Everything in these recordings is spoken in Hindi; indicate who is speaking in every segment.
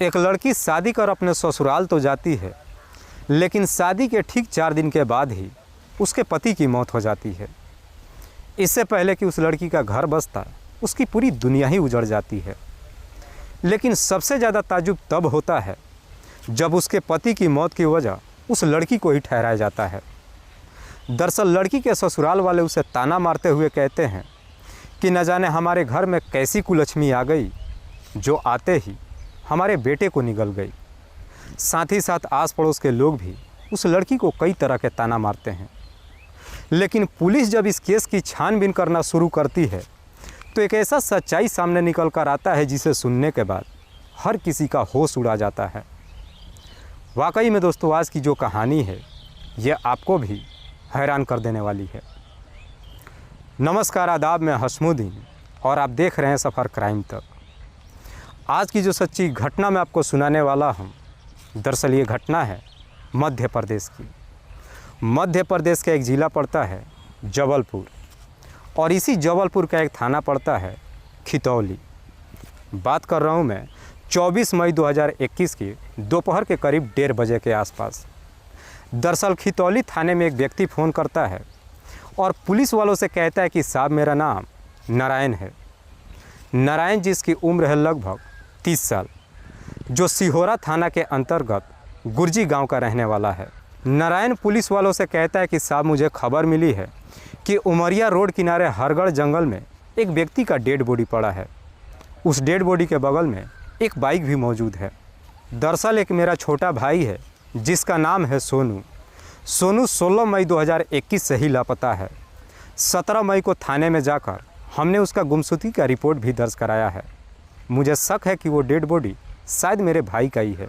Speaker 1: एक लड़की शादी कर अपने ससुराल तो जाती है, लेकिन शादी के ठीक 4 दिन के बाद ही उसके पति की मौत हो जाती है। इससे पहले कि उस लड़की का घर बसता, उसकी पूरी दुनिया ही उजड़ जाती है। लेकिन सबसे ज़्यादा ताज्जुब तब होता है जब उसके पति की मौत की वजह उस लड़की को ही ठहराया जाता है। दरअसल लड़की के ससुराल वाले उसे ताना मारते हुए कहते हैं कि न जाने हमारे घर में कैसी कुलक्ष्मी आ गई जो आते ही हमारे बेटे को निगल गई। साथ ही साथ आस पड़ोस के लोग भी उस लड़की को कई तरह के ताना मारते हैं। लेकिन पुलिस जब इस केस की छानबीन करना शुरू करती है तो एक ऐसा सच्चाई सामने निकल कर आता है जिसे सुनने के बाद हर किसी का होश उड़ा जाता है। वाकई में दोस्तों, आज की जो कहानी है ये आपको भी हैरान कर देने वाली है। नमस्कार, आदाब, मैं हसमुद्दीन और आप देख रहे हैं सफ़र क्राइम तक। आज की जो सच्ची घटना मैं आपको सुनाने वाला हूँ, दरअसल ये घटना है मध्य प्रदेश की। मध्य प्रदेश का एक ज़िला पड़ता है जबलपुर और इसी जबलपुर का एक थाना पड़ता है खितौली। बात कर रहा हूँ मैं 24 मई 2021 की दोपहर के करीब 1:30 बजे के आसपास। दरअसल खितौली थाने में एक व्यक्ति फ़ोन करता है और पुलिस वालों से कहता है कि साहब, मेरा नाम नारायण है। नारायण जिसकी उम्र है लगभग 30 साल, जो सिहोरा थाना के अंतर्गत गुर्जी गांव का रहने वाला है। नारायण पुलिस वालों से कहता है कि साहब, मुझे खबर मिली है कि उमरिया रोड किनारे हरगढ़ जंगल में एक व्यक्ति का डेड बॉडी पड़ा है। उस डेड बॉडी के बगल में एक बाइक भी मौजूद है। दरअसल एक मेरा छोटा भाई है जिसका नाम है सोनू। सोनू 16 मई 2021 से ही लापता है। 17 मई को थाने में जाकर हमने उसका गुमशुदगी का रिपोर्ट भी दर्ज कराया है। मुझे शक है कि वो डेड बॉडी शायद मेरे भाई का ही है।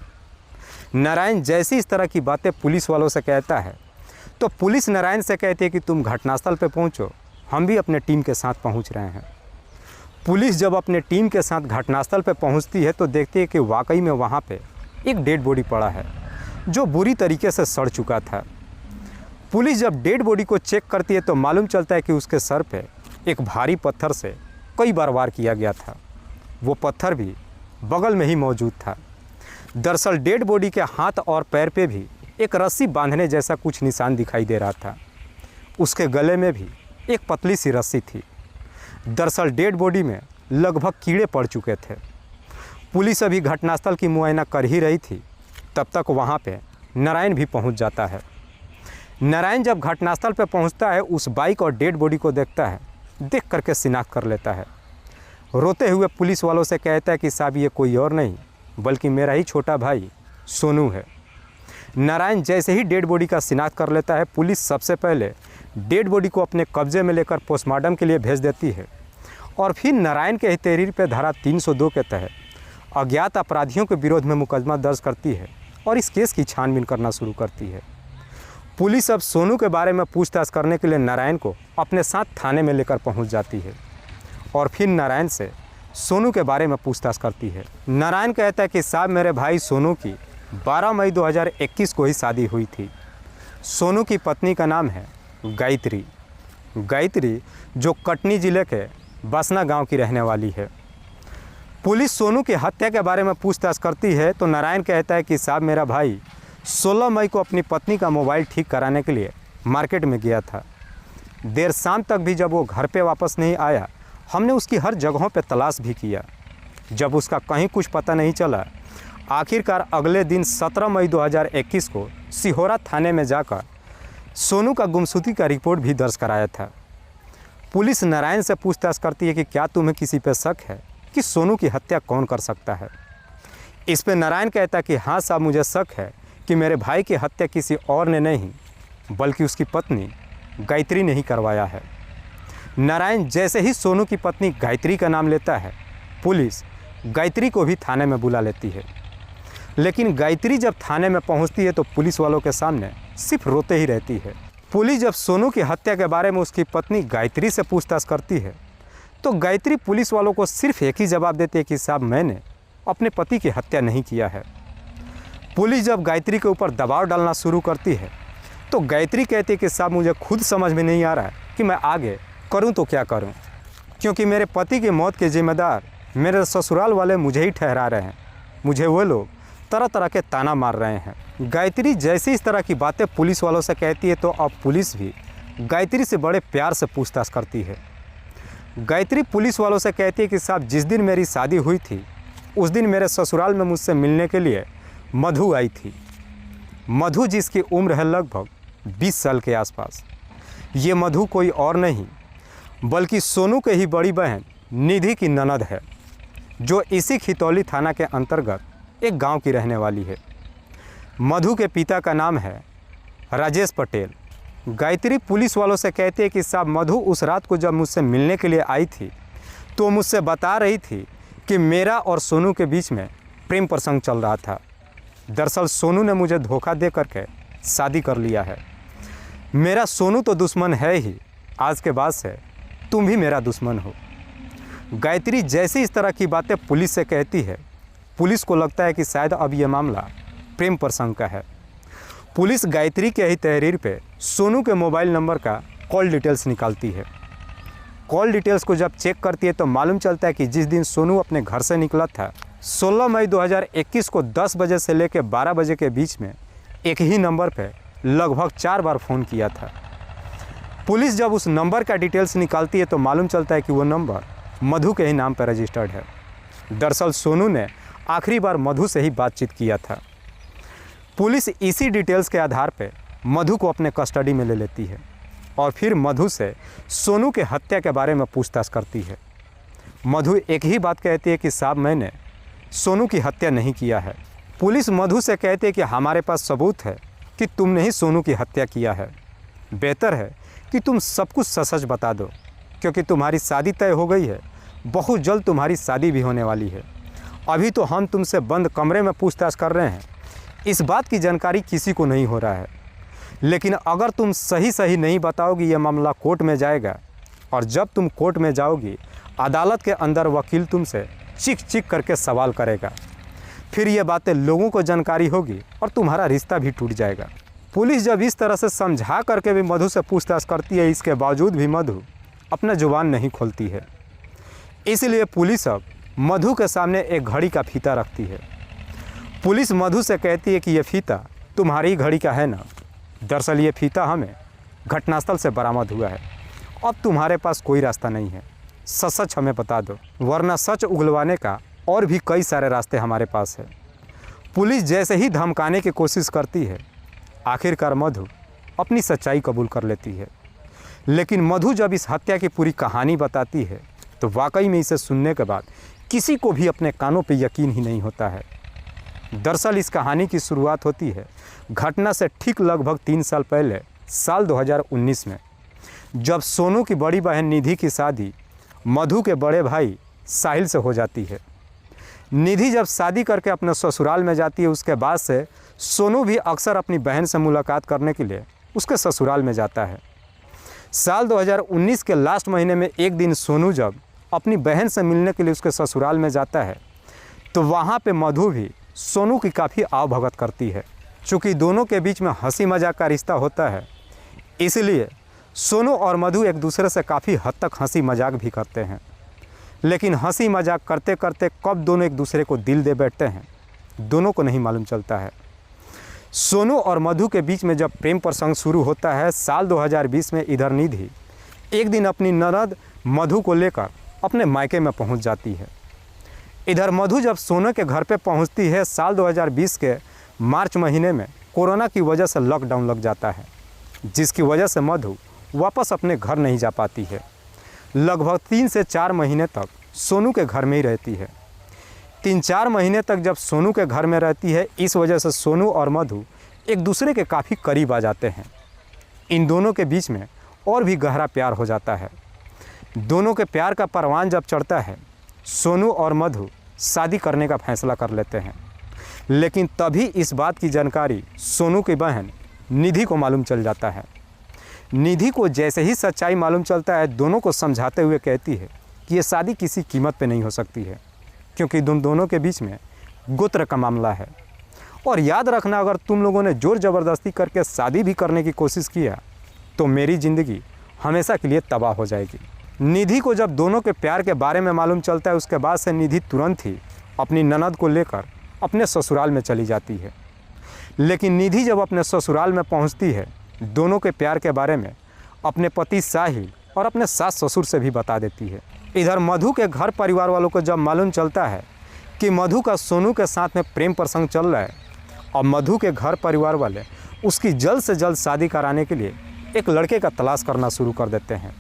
Speaker 1: नारायण जैसी इस तरह की बातें पुलिस वालों से कहता है तो पुलिस नारायण से कहती है कि तुम घटनास्थल पर पहुंचो, हम भी अपने टीम के साथ पहुंच रहे हैं। पुलिस जब अपने टीम के साथ घटनास्थल पर पहुंचती है तो देखती है कि वाकई में वहां पे एक डेड बॉडी पड़ा है जो बुरी तरीके से सड़ चुका था। पुलिस जब डेड बॉडी को चेक करती है तो मालूम चलता है कि उसके सर पे एक भारी पत्थर से कई बार वार किया गया था। वो पत्थर भी बगल में ही मौजूद था। दरअसल डेड बॉडी के हाथ और पैर पे भी एक रस्सी बांधने जैसा कुछ निशान दिखाई दे रहा था। उसके गले में भी एक पतली सी रस्सी थी। दरअसल डेड बॉडी में लगभग कीड़े पड़ चुके थे। पुलिस अभी घटनास्थल की मुआयना कर ही रही थी, तब तक वहाँ पे नारायण भी पहुँच जाता है। नारायण जब घटनास्थल पर पहुँचता है, उस बाइक और डेड बॉडी को देखता है। देख करके शिनाख्त कर लेता है। रोते हुए पुलिस वालों से कहता है कि साहब, ये कोई और नहीं बल्कि मेरा ही छोटा भाई सोनू है। नारायण जैसे ही डेड बॉडी का शिनाख्त कर लेता है, पुलिस सबसे पहले डेड बॉडी को अपने कब्जे में लेकर पोस्टमार्टम के लिए भेज देती है और फिर नारायण के तहरीर पर धारा 302 के तहत अज्ञात अपराधियों के विरोध में मुकदमा दर्ज करती है और इस केस की छानबीन करना शुरू करती है। पुलिस अब सोनू के बारे में पूछताछ करने के लिए नारायण को अपने साथ थाने में लेकर पहुंच जाती है और फिर नारायण से सोनू के बारे में पूछताछ करती है। नारायण कहता है कि साहब, मेरे भाई सोनू की 12 मई 2021 को ही शादी हुई थी। सोनू की पत्नी का नाम है गायत्री। गायत्री जो कटनी ज़िले के बसना गांव की रहने वाली है। पुलिस सोनू की हत्या के बारे में पूछताछ करती है तो नारायण कहता है कि साहब, मेरा भाई 16 मई को अपनी पत्नी का मोबाइल ठीक कराने के लिए मार्केट में गया था। देर शाम तक भी जब वो घर पे वापस नहीं आया, हमने उसकी हर जगहों पे तलाश भी किया। जब उसका कहीं कुछ पता नहीं चला, आखिरकार अगले दिन 17 मई 2021 को सिहोरा थाने में जाकर सोनू का गुमशुदगी का रिपोर्ट भी दर्ज कराया था। पुलिस नारायण से पूछताछ करती है कि क्या तुम्हें किसी पे शक है कि सोनू की हत्या कौन कर सकता है। इस पे नारायण कहता है कि हाँ साहब, मुझे शक है कि मेरे भाई की हत्या किसी और ने नहीं बल्कि उसकी पत्नी गायत्री ने ही करवाया है। नारायण जैसे ही सोनू की पत्नी गायत्री का नाम लेता है, पुलिस गायत्री को भी थाने में बुला लेती है। लेकिन गायत्री जब थाने में पहुंचती है तो पुलिस वालों के सामने सिर्फ रोते ही रहती है। पुलिस जब सोनू की हत्या के बारे में उसकी पत्नी गायत्री से पूछताछ करती है तो गायत्री पुलिस वालों को सिर्फ एक ही जवाब देती है कि साहब, मैंने अपने पति की हत्या नहीं किया है। पुलिस जब गायत्री के ऊपर दबाव डालना शुरू करती है तो गायत्री कहती है कि साहब, मुझे खुद समझ में नहीं आ रहा है कि मैं आगे करूं तो क्या करूं, क्योंकि मेरे पति की मौत के जिम्मेदार मेरे ससुराल वाले मुझे ही ठहरा रहे हैं। मुझे वो लोग तरह तरह के ताना मार रहे हैं। गायत्री जैसे इस तरह की बातें पुलिस वालों से कहती है तो अब पुलिस भी गायत्री से बड़े प्यार से पूछताछ करती है। गायत्री पुलिस वालों से कहती है कि साहब, जिस दिन मेरी शादी हुई थी उस दिन मेरे ससुराल में मुझसे मिलने के लिए मधु आई थी। मधु जिसकी उम्र है लगभग 20 साल के आसपास। ये मधु कोई और नहीं बल्कि सोनू के ही बड़ी बहन निधि की ननद है, जो इसी खितौली थाना के अंतर्गत एक गांव की रहने वाली है। मधु के पिता का नाम है राजेश पटेल। गायत्री पुलिस वालों से कहती है कि साहब, मधु उस रात को जब मुझसे मिलने के लिए आई थी तो मुझसे बता रही थी कि मेरा और सोनू के बीच में प्रेम प्रसंग चल रहा था। दरअसल सोनू ने मुझे धोखा दे करके शादी कर लिया है। मेरा सोनू तो दुश्मन है ही, आज के बाद से तुम भी मेरा दुश्मन हो। गायत्री जैसे इस तरह की बातें पुलिस से कहती है, पुलिस को लगता है कि शायद अब यह मामला प्रेम प्रसंग का है। पुलिस गायत्री के ही तहरीर पे सोनू के मोबाइल नंबर का कॉल डिटेल्स निकालती है। कॉल डिटेल्स को जब चेक करती है तो मालूम चलता है कि जिस दिन सोनू अपने घर से निकला था 16 मई 2021 को 10 बजे से लेकर 12 बजे के बीच में एक ही नंबर पे लगभग 4 बार फ़ोन किया था। पुलिस जब उस नंबर का डिटेल्स निकालती है तो मालूम चलता है कि वो नंबर मधु के ही नाम पर रजिस्टर्ड है। दरअसल सोनू ने आखिरी बार मधु से ही बातचीत किया था। पुलिस इसी डिटेल्स के आधार पर मधु को अपने कस्टडी में ले लेती है और फिर मधु से सोनू के हत्या के बारे में पूछताछ करती है। मधु एक ही बात कहती है कि साहब, मैंने सोनू की हत्या नहीं किया है। पुलिस मधु से कहती है कि हमारे पास सबूत है कि तुमने ही सोनू की हत्या किया है। बेहतर है कि तुम सब कुछ सच बता दो, क्योंकि तुम्हारी शादी तय हो गई है। बहुत जल्द तुम्हारी शादी भी होने वाली है। अभी तो हम तुमसे बंद कमरे में पूछताछ कर रहे हैं, इस बात की जानकारी किसी को नहीं हो रहा है। लेकिन अगर तुम सही नहीं बताओगी, यह मामला कोर्ट में जाएगा और जब तुम कोर्ट में जाओगी, अदालत के अंदर वकील तुमसे चीख करके सवाल करेगा। फिर ये बातें लोगों को जानकारी होगी और तुम्हारा रिश्ता भी टूट जाएगा। पुलिस जब इस तरह से समझा करके भी मधु से पूछताछ करती है, इसके बावजूद भी मधु अपना जुबान नहीं खोलती है। इसलिए पुलिस अब मधु के सामने एक घड़ी का फीता रखती है। पुलिस मधु से कहती है कि यह फीता तुम्हारी घड़ी का है ना। दरअसल ये फीता हमें घटनास्थल से बरामद हुआ है। अब तुम्हारे पास कोई रास्ता नहीं है, सच हमें बता दो, वरना सच उगलवाने का और भी कई सारे रास्ते हमारे पास है। पुलिस जैसे ही धमकाने की कोशिश करती है, आखिरकार मधु अपनी सच्चाई कबूल कर लेती है। लेकिन मधु जब इस हत्या की पूरी कहानी बताती है तो वाकई में इसे सुनने के बाद किसी को भी अपने कानों पर यकीन ही नहीं होता है। दरअसल इस कहानी की शुरुआत होती है घटना से ठीक लगभग 3 साल पहले, साल 2019 में, जब सोनू की बड़ी बहन निधि की शादी मधु के बड़े भाई साहिल से हो जाती है। निधि जब शादी करके अपने ससुराल में जाती है, उसके बाद से सोनू भी अक्सर अपनी बहन से मुलाकात करने के लिए उसके ससुराल में जाता है। साल 2019 के लास्ट महीने में एक दिन सोनू जब अपनी बहन से मिलने के लिए उसके ससुराल में जाता है तो वहाँ पे मधु भी सोनू की काफ़ी आवभगत करती है। चूँकि दोनों के बीच में हंसी मजाक का रिश्ता होता है, इसलिए सोनू और मधु एक दूसरे से काफ़ी हद तक हंसी मजाक भी करते हैं। लेकिन हंसी मजाक करते करते कब दोनों एक दूसरे को दिल दे बैठते हैं, दोनों को नहीं मालूम चलता है। सोनू और मधु के बीच में जब प्रेम प्रसंग शुरू होता है साल 2020 में, इधर निधि एक दिन अपनी ननद मधु को लेकर अपने मायके में पहुंच जाती है। इधर मधु जब सोनू के घर पे पहुंचती है, साल 2020 के मार्च महीने में कोरोना की वजह से लॉकडाउन लग जाता है, जिसकी वजह से मधु वापस अपने घर नहीं जा पाती है। लगभग 3 से 4 महीने तक सोनू के घर में ही रहती है। 3-4 महीने तक जब सोनू के घर में रहती है, इस वजह से सोनू और मधु एक दूसरे के काफ़ी करीब आ जाते हैं। इन दोनों के बीच में और भी गहरा प्यार हो जाता है। दोनों के प्यार का परवान जब चढ़ता है, सोनू और मधु शादी करने का फैसला कर लेते हैं। लेकिन तभी इस बात की जानकारी सोनू की बहन निधि को मालूम चल जाता है। निधि को जैसे ही सच्चाई मालूम चलता है, दोनों को समझाते हुए कहती है कि ये शादी किसी कीमत पे नहीं हो सकती है, क्योंकि दोनों के बीच में गोत्र का मामला है। और याद रखना, अगर तुम लोगों ने ज़ोर ज़बरदस्ती करके शादी भी करने की कोशिश किया तो मेरी ज़िंदगी हमेशा के लिए तबाह हो जाएगी। निधि को जब दोनों के प्यार के बारे में मालूम चलता है, उसके बाद से निधि तुरंत ही अपनी ननद को लेकर अपने ससुराल में चली जाती है। लेकिन निधि जब अपने ससुराल में पहुंचती है, दोनों के प्यार के बारे में अपने पति साहिल और अपने सास ससुर से भी बता देती है। इधर मधु के घर परिवार वालों को जब मालूम चलता है कि मधु का सोनू के साथ में प्रेम प्रसंग चल रहा है और मधु के घर परिवार वाले उसकी जल्द से जल्द शादी कराने के लिए एक लड़के का तलाश करना शुरू कर देते हैं।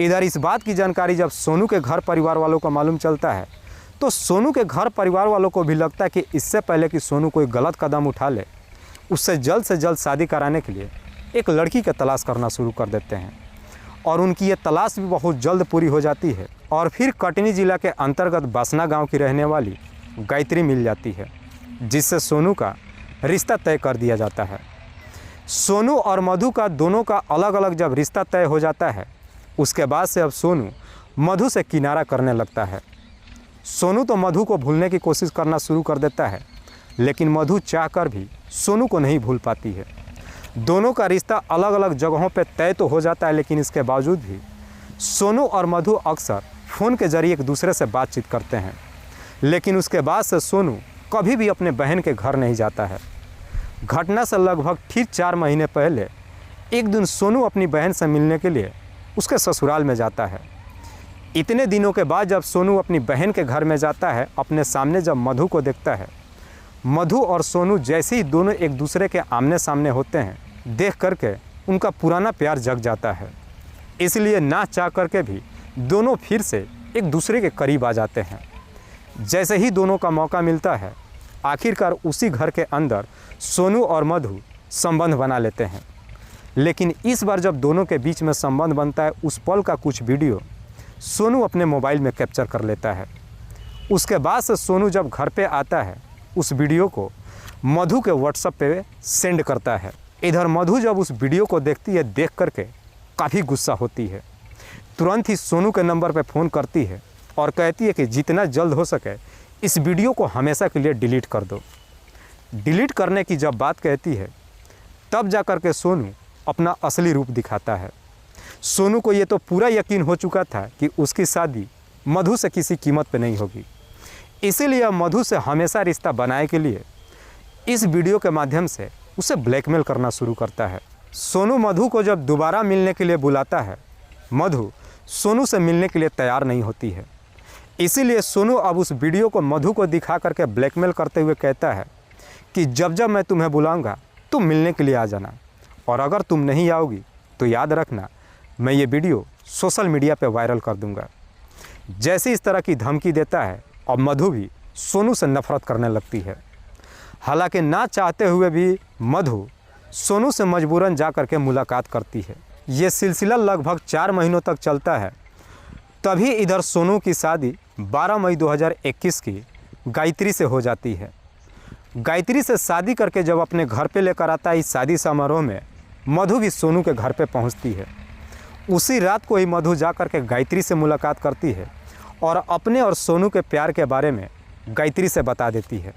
Speaker 1: इधर इस बात की जानकारी जब सोनू के घर परिवार वालों को मालूम चलता है तो सोनू के घर परिवार वालों को भी लगता है कि इससे पहले कि सोनू कोई गलत कदम उठा ले, उससे जल्द शादी कराने के लिए एक लड़की का तलाश करना शुरू कर देते हैं। और उनकी ये तलाश भी बहुत जल्द पूरी हो जाती है और फिर कटनी जिला के अंतर्गत बसना गांव की रहने वाली गायत्री मिल जाती है, जिससे सोनू का रिश्ता तय कर दिया जाता है। सोनू और मधु का दोनों का अलग अलग जब रिश्ता तय हो जाता है, उसके बाद से अब सोनू मधु से किनारा करने लगता है। सोनू तो मधु को भूलने की कोशिश करना शुरू कर देता है, लेकिन मधु चाहकर भी सोनू को नहीं भूल पाती है। दोनों का रिश्ता अलग अलग जगहों पर तय तो हो जाता है, लेकिन इसके बावजूद भी सोनू और मधु अक्सर फ़ोन के जरिए एक दूसरे से बातचीत करते हैं। लेकिन उसके बाद से सोनू कभी भी अपने बहन के घर नहीं जाता है। घटना से लगभग ठीक 4 महीने पहले एक दिन सोनू अपनी बहन से मिलने के लिए उसके ससुराल में जाता है। इतने दिनों के बाद जब सोनू अपनी बहन के घर में जाता है, अपने सामने जब मधु को देखता है, मधु और सोनू जैसे ही दोनों एक दूसरे के आमने सामने होते हैं, देख करके उनका पुराना प्यार जग जाता है। इसलिए ना चाह करके भी दोनों फिर से एक दूसरे के करीब आ जाते हैं। जैसे ही दोनों का मौका मिलता है, आखिरकार उसी घर के अंदर सोनू और मधु संबंध बना लेते हैं। लेकिन इस बार जब दोनों के बीच में संबंध बनता है, उस पल का कुछ वीडियो सोनू अपने मोबाइल में कैप्चर कर लेता है। उसके बाद से सोनू जब घर पे आता है, उस वीडियो को मधु के व्हाट्सएप पे सेंड करता है। इधर मधु जब उस वीडियो को देखती है, देख करके काफ़ी गुस्सा होती है। तुरंत ही सोनू के नंबर पे फ़ोन करती है और कहती है कि जितना जल्द हो सके इस वीडियो को हमेशा के लिए डिलीट कर दो। डिलीट करने की जब बात कहती है, तब जा कर के सोनू अपना असली रूप दिखाता है। सोनू को ये तो पूरा यकीन हो चुका था कि उसकी शादी मधु से किसी कीमत पे नहीं होगी। इसीलिए मधु से हमेशा रिश्ता बनाए के लिए इस वीडियो के माध्यम से उसे ब्लैकमेल करना शुरू करता है। सोनू मधु को जब दोबारा मिलने के लिए बुलाता है, मधु सोनू से मिलने के लिए तैयार नहीं होती है। इसीलिए सोनू अब उस वीडियो को मधु को दिखा करके ब्लैकमेल करते हुए कहता है कि जब जब मैं तुम्हें बुलाऊंगा तुम मिलने के लिए आ जाना, और अगर तुम नहीं आओगी तो याद रखना मैं ये वीडियो सोशल मीडिया पे वायरल कर दूंगा। जैसे इस तरह की धमकी देता है और मधु भी सोनू से नफरत करने लगती है। हालांकि ना चाहते हुए भी मधु सोनू से मजबूरन जा कर के मुलाकात करती है। ये सिलसिला लगभग 4 महीनों तक चलता है। तभी इधर सोनू की शादी 12 मई 2021 की गायत्री से हो जाती है। गायत्री से शादी करके जब अपने घर पे लेकर आता है, इस शादी समारोह में मधु भी सोनू के घर पे पहुंचती है। उसी रात को ही मधु जा कर के गायत्री से मुलाकात करती है और अपने और सोनू के प्यार के बारे में गायत्री से बता देती है।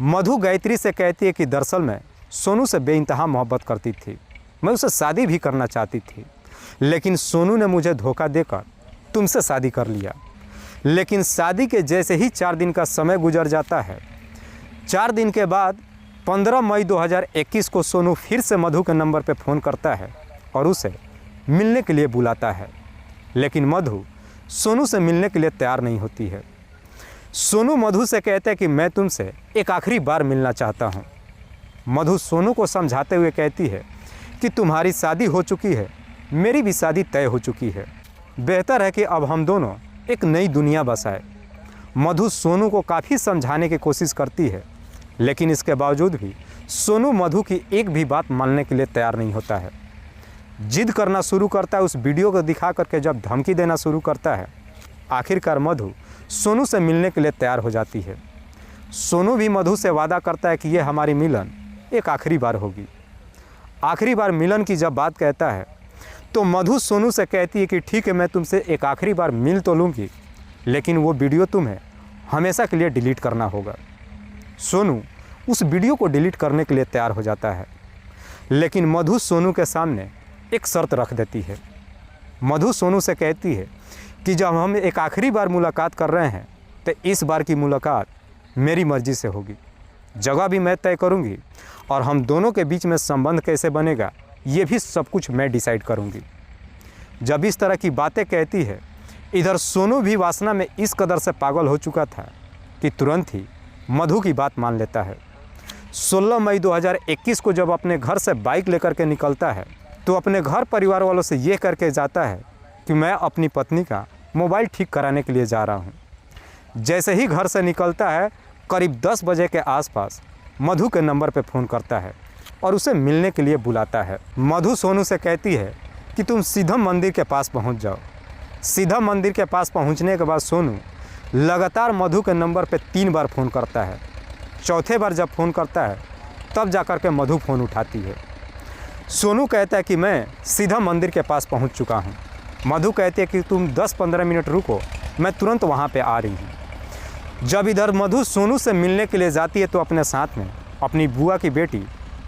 Speaker 1: मधु गायत्री से कहती है कि दरअसल मैं सोनू से बेइंतहा मोहब्बत करती थी, मैं उससे शादी भी करना चाहती थी, लेकिन सोनू ने मुझे धोखा देकर तुमसे शादी कर लिया। लेकिन शादी के जैसे ही 4 दिन का समय गुजर जाता है, 4 दिन के बाद 15 मई 2021 को सोनू फिर से मधु के नंबर पर फ़ोन करता है और उसे मिलने के लिए बुलाता है। लेकिन मधु सोनू से मिलने के लिए तैयार नहीं होती है। सोनू मधु से कहते हैं कि मैं तुमसे एक आखिरी बार मिलना चाहता हूँ। मधु सोनू को समझाते हुए कहती है कि तुम्हारी शादी हो चुकी है, मेरी भी शादी तय हो चुकी है, बेहतर है कि अब हम दोनों एक नई दुनिया बसाए। मधु सोनू को काफ़ी समझाने की कोशिश करती है, लेकिन इसके बावजूद भी सोनू मधु की एक भी बात मानने के लिए तैयार नहीं होता है। जिद करना शुरू करता है। उस वीडियो को दिखा करके जब धमकी देना शुरू करता है, आखिरकार मधु सोनू से मिलने के लिए तैयार हो जाती है। सोनू भी मधु से वादा करता है कि ये हमारी मिलन एक आखिरी बार होगी। आखिरी बार मिलन की जब बात कहता है तो मधु सोनू से कहती है कि ठीक है, मैं तुमसे एक आखिरी बार मिल तो लूँगी, लेकिन वो वीडियो तुम्हें हमेशा के लिए डिलीट करना होगा। सोनू उस वीडियो को डिलीट करने के लिए तैयार हो जाता है, लेकिन मधु सोनू के सामने एक शर्त रख देती है। मधु सोनू से कहती है कि जब हम एक आखिरी बार मुलाकात कर रहे हैं तो इस बार की मुलाकात मेरी मर्जी से होगी, जगह भी मैं तय करूंगी और हम दोनों के बीच में संबंध कैसे बनेगा ये भी सब कुछ मैं डिसाइड करूंगी। जब इस तरह की बातें कहती है, इधर सोनू भी वासना में इस कदर से पागल हो चुका था कि तुरंत ही मधु की बात मान लेता है। 16 मई 2021 को जब अपने घर से बाइक लेकर के निकलता है तो अपने घर परिवार वालों से ये करके जाता है कि मैं अपनी पत्नी का मोबाइल ठीक कराने के लिए जा रहा हूँ। जैसे ही घर से निकलता है, करीब 10 बजे के आसपास मधु के नंबर पर फ़ोन करता है और उसे मिलने के लिए बुलाता है। मधु सोनू से कहती है कि तुम सीधम मंदिर के पास पहुँच जाओ। सीधम मंदिर के पास पहुँचने के बाद सोनू लगातार मधु के नंबर पर 3 बार फ़ोन करता है। चौथे बार जब फ़ोन करता है तब जाकर के मधु फ़ोन उठाती है। सोनू कहता है कि मैं सीधम मंदिर के पास पहुंच चुका हूं। मधु कहती है कि तुम 10-15 मिनट रुको, मैं तुरंत वहां पे आ रही हूं। जब इधर मधु सोनू से मिलने के लिए जाती है तो अपने साथ में अपनी बुआ की बेटी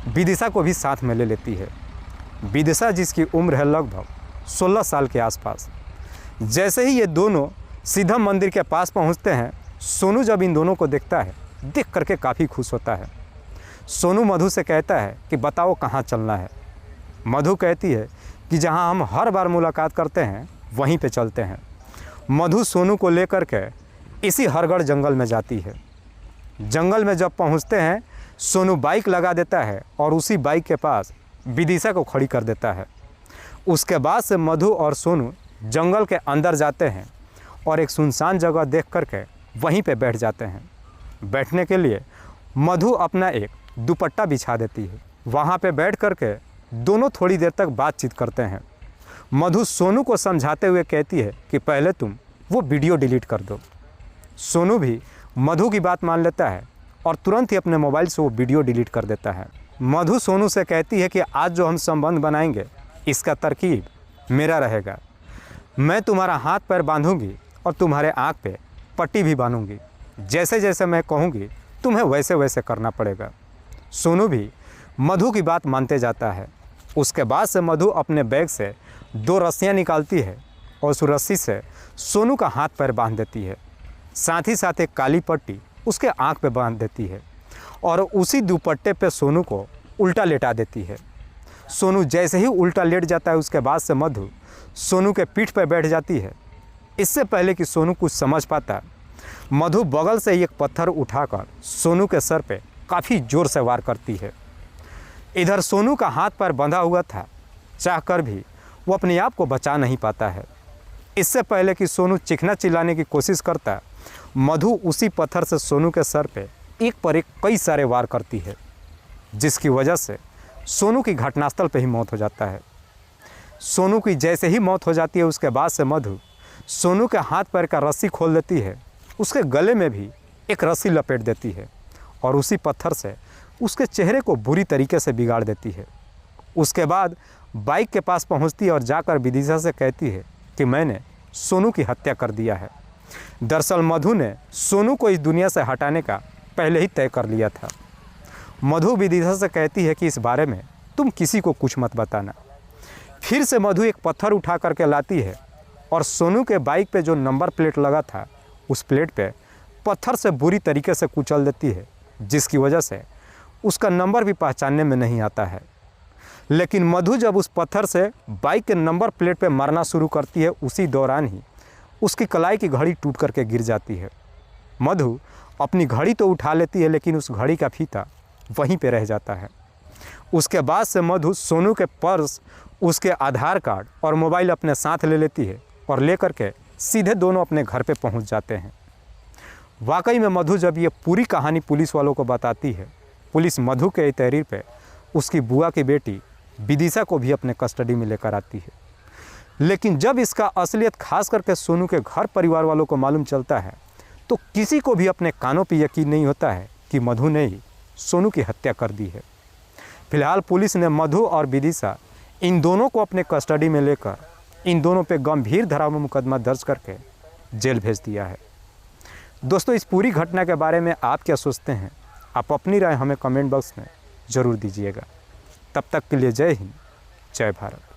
Speaker 1: विदिशा को भी साथ में ले लेती है। विदिशा जिसकी उम्र है लगभग 16 साल के आसपास। जैसे ही ये दोनों सीधम मंदिर के पास पहुँचते हैं, सोनू जब इन दोनों को देखता है, देख करके काफ़ी खुश होता है। सोनू मधु से कहता है कि बताओ कहाँ चलना है। मधु कहती है कि जहाँ हम हर बार मुलाकात करते हैं वहीं पे चलते हैं। मधु सोनू को लेकर के इसी हरगढ़ जंगल में जाती है। जंगल में जब पहुँचते हैं, सोनू बाइक लगा देता है और उसी बाइक के पास विदिशा को खड़ी कर देता है। उसके बाद से मधु और सोनू जंगल के अंदर जाते हैं और एक सुनसान जगह देख करके वहीं पे बैठ जाते हैं। बैठने के लिए मधु अपना एक दुपट्टा बिछा देती है। वहाँ पे बैठ करके दोनों थोड़ी देर तक बातचीत करते हैं। मधु सोनू को समझाते हुए कहती है कि पहले तुम वो वीडियो डिलीट कर दो। सोनू भी मधु की बात मान लेता है और तुरंत ही अपने मोबाइल से वो वीडियो डिलीट कर देता है। मधु सोनू से कहती है कि आज जो हम संबंध बनाएंगे इसका तरकीब मेरा रहेगा। मैं तुम्हारा हाथ पैर बांधूंगी और तुम्हारे आँख पे पट्टी भी बांधूंगी। जैसे जैसे मैं कहूँगी तुम्हें वैसे वैसे करना पड़ेगा। सोनू भी मधु की बात मानते जाता है। उसके बाद से मधु अपने बैग से 2 रस्सियाँ निकालती है और उस रस्सी से सोनू का हाथ पैर बांध देती है। साथ ही साथ एक काली पट्टी उसके आँख पे बांध देती है और उसी दुपट्टे पे सोनू को उल्टा लेटा देती है। सोनू जैसे ही उल्टा लेट जाता है, उसके बाद से मधु सोनू के पीठ पर बैठ जाती है। इससे पहले कि सोनू कुछ समझ पाता, मधु बगल से एक पत्थर उठाकर सोनू के सर पे काफ़ी ज़ोर से वार करती है। इधर सोनू का हाथ पैर बंधा हुआ था, चाहकर भी वो अपने आप को बचा नहीं पाता है। इससे पहले कि सोनू चीखना चिल्लाने की कोशिश करता, मधु उसी पत्थर से सोनू के सर पे एक पर एक कई सारे वार करती है, जिसकी वजह से सोनू की घटनास्थल पे ही मौत हो जाता है। सोनू की जैसे ही मौत हो जाती है, उसके बाद से मधु सोनू के हाथ पैर का रस्सी खोल देती है, उसके गले में भी एक रस्सी लपेट देती है और उसी पत्थर से उसके चेहरे को बुरी तरीके से बिगाड़ देती है। उसके बाद बाइक के पास पहुंचती है और जाकर विदिशा से कहती है कि मैंने सोनू की हत्या कर दिया है। दरअसल मधु ने सोनू को इस दुनिया से हटाने का पहले ही तय कर लिया था। मधु विदिशा से कहती है कि इस बारे में तुम किसी को कुछ मत बताना। फिर से मधु एक पत्थर उठा करके लाती है और सोनू के बाइक पे जो नंबर प्लेट लगा था, उस प्लेट पे पत्थर से बुरी तरीके से कुचल देती है, जिसकी वजह से उसका नंबर भी पहचानने में नहीं आता है। लेकिन मधु जब उस पत्थर से बाइक के नंबर प्लेट पे मारना शुरू करती है, उसी दौरान ही उसकी कलाई की घड़ी टूट करके गिर जाती है। मधु अपनी घड़ी तो उठा लेती है, लेकिन उस घड़ी का फीता वहीं पे रह जाता है। उसके बाद से मधु सोनू के पर्स, उसके आधार कार्ड और मोबाइल अपने साथ ले लेती है और लेकर के सीधे दोनों अपने घर पे पहुंच जाते हैं। वाकई में मधु जब ये पूरी कहानी पुलिस वालों को बताती है, पुलिस मधु के तहरीर पे उसकी बुआ की बेटी विदिशा को भी अपने कस्टडी में लेकर आती है। लेकिन जब इसका असलियत खास करके सोनू के घर परिवार वालों को मालूम चलता है, तो किसी को भी अपने कानों पर यकीन नहीं होता है कि मधु ने ही सोनू की हत्या कर दी है। फिलहाल पुलिस ने मधु और विदिशा इन दोनों को अपने कस्टडी में लेकर इन दोनों पे गंभीर धारा में मुकदमा दर्ज करके जेल भेज दिया है। दोस्तों, इस पूरी घटना के बारे में आप क्या सोचते हैं? आप अपनी राय हमें कमेंट बॉक्स में ज़रूर दीजिएगा। तब तक के लिए जय हिंद, जय भारत।